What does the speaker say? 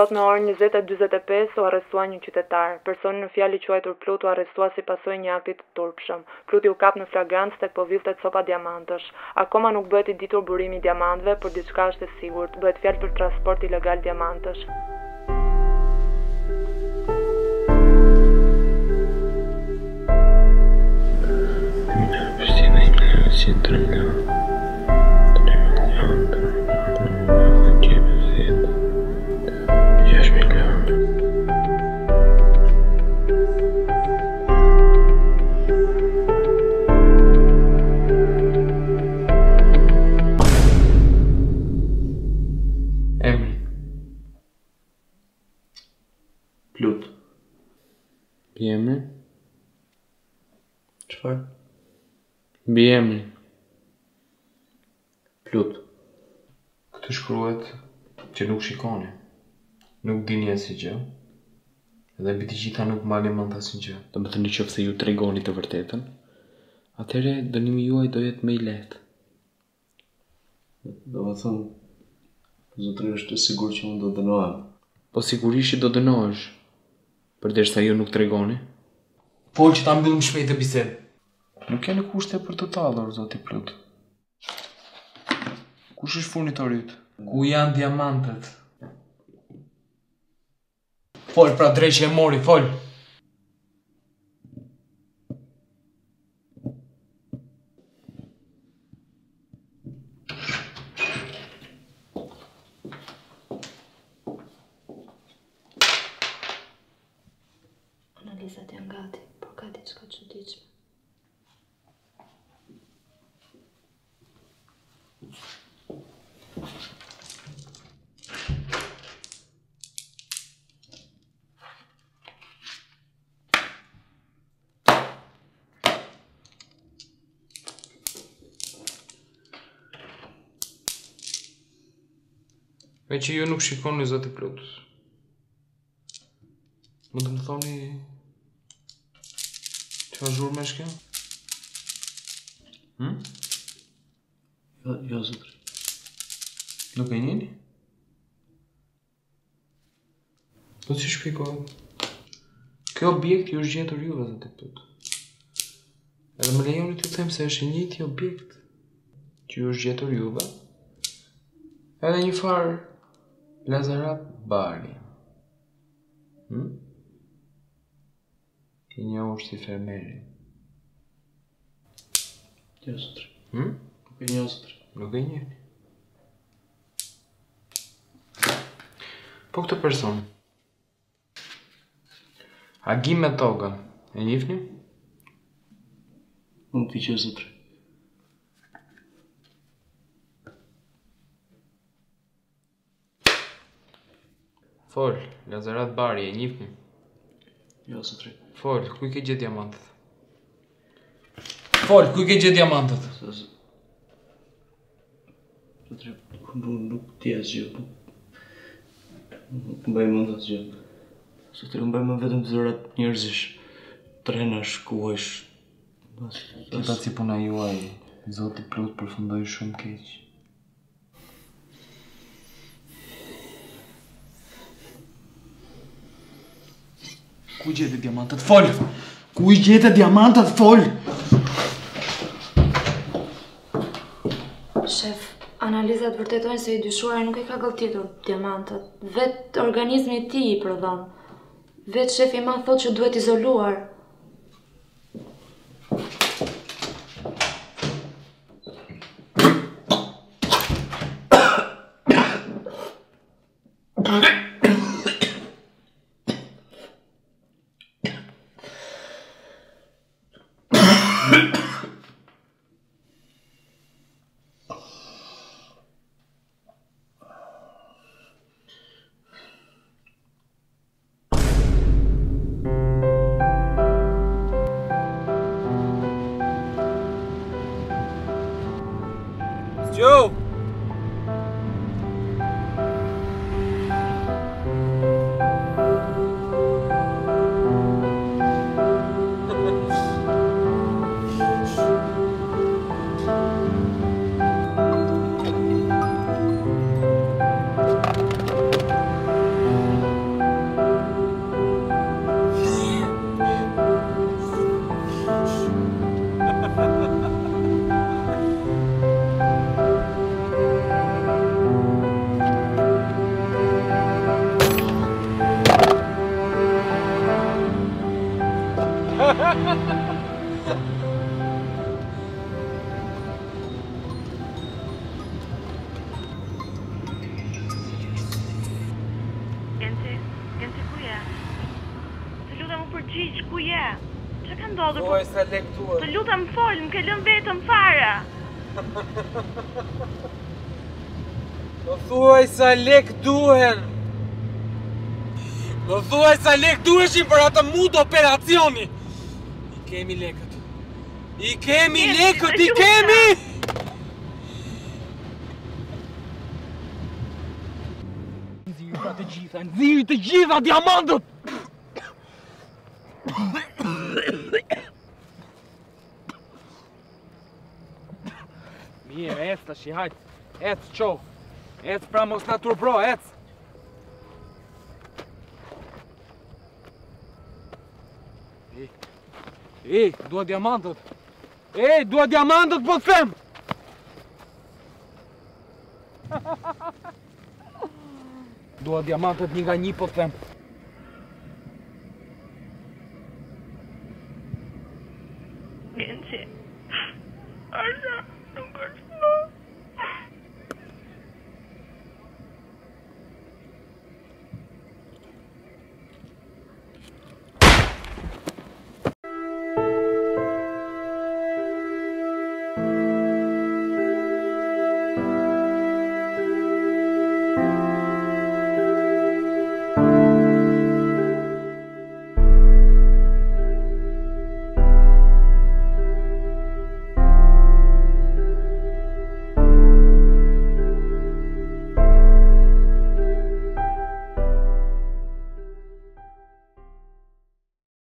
Sot në orën 20:45 u arrestua një qytetar. Personi në fjalë i quajtur Plut u arrestua si pasojë një akti të turpshëm. Pluti u kap në flagrancë tek po vilte copa diamantësh. Akoma nuk bëhet i ditur burimi i diamantëve, por diçka është e sigurt. Bëhet fjalë për transport ilegal diamantësh. Plut. Biemri? Çfarë? Biemri. Plut. Këtë shkruhet që nuk shikoni. Nuk dini asgjë. Edhe mbi të gjitha nuk mbani mend asgjë. Domethënë nëse ju tregoni të vërtetën, atëherë dënimi juaj do jetë më i lehtë. Domethënë, zotëri është e sigurt që unë do dënohem. Po sigurisht do dënohesh. Përderisa ju nuk tregoni. Fol që ta mbyllim shpejt e bisedë. Nuk janë kushte për të tallur, zoti Plut. Kush është furnitori yt? Ku janë diamantet? Fol pra drejt që e mori, fol. Analizat janë gati, por ka diçka çuditshme. Me që ju nuk shikoni zoti Plut. Mund të më thoni çfarë zhurmë është kjo? Jo, zotëri. Nuk e njeni? Po si shpjegohet? Kjo objekt ju është gjetur juve, zoti Plut. Edhe më lejoni t'ju them se është i njëjti objekt që ju është gjetur juve. Edhe një farë Lazarat Bari. I njohur si fermeri. Jo, zotëri. Nuk e njoh, zotëri. Nuk e njeh. Po këtë person. Agim me toga. E njihni? Unë t'i që, zotëri. Fol, Lazarat Bari, e njihni? Jo, zotëri. Fol, ku i ke gjetë diamantet? Fol, ku i ke gjetë diamantet? Zotëri, nuk ti asgjë. Nuk mbaj mend asgjë. Zotëri, mbaj mend vetëm zërat njerëzish. Trenash, kuajsh. Këta si puna juaj, zoti Plut përfundoi shumë keq. Ku i gjete diamantet? Fol! Ku i gjete diamantet? Fol! Shef, analizat vërtetojnë se i dyshuari nuk e ka galltitur diamantet. Vetë organizmi i tij i prodhon. Vetë shefi i madh thotë që duhet izoluar. Joe! Genci, ku je? Të lutem u përgjigj, ku je? Çka ka ndodhur? Thuaj sa lek duhet. Të lutem fol, më ke lënë vetëm fare. Më thuaj sa lek duhen. Më thuaj sa lek duheshin për atë mut operacioni. I kemi lekët. I kemi lekët, i kemi! Nxirë të gjitha diamantët! Mirë, ec tash, hajt. Ec, qo. Ec pra mos na turpro, ec. Dua diamantët. Dua diamantët, po të them! Dua diamantët një nga një, po të them. Genci. Arsa.